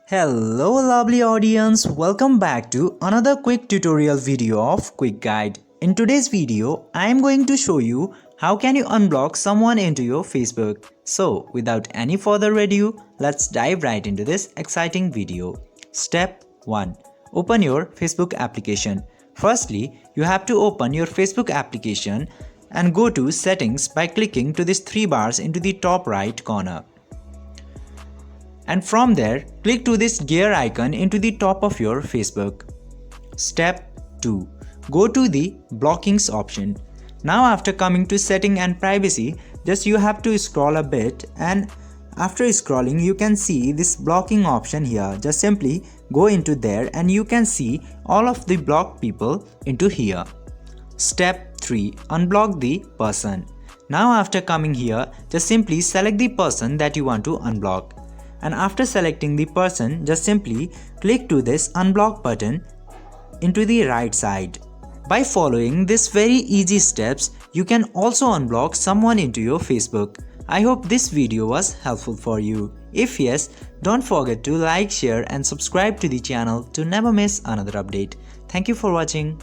Hello lovely audience, welcome back to another quick tutorial video of Quick Guide. In today's video, I am going to show you how can you unblock someone into your Facebook. So without any further ado, let's dive right into this exciting video. Step 1. Open your Facebook application. Firstly, you have to open your Facebook application and go to Settings by clicking to these three bars into the top right corner. And from there, click to this gear icon into the top of your Facebook. Step 2. Go to the blockings option. Now after coming to setting and privacy, just you have to scroll a bit, and after scrolling you can see this blocking option here. Just simply go into there and you can see all of the blocked people into here. Step 3. Unblock the person. Now after coming here, just simply select the person that you want to unblock. And after selecting the person, just simply click to this unblock button into the right side. By following these very easy steps, you can also unblock someone into your Facebook. I hope this video was helpful for you. If yes, don't forget to like, share and subscribe to the channel to never miss another update. Thank you for watching.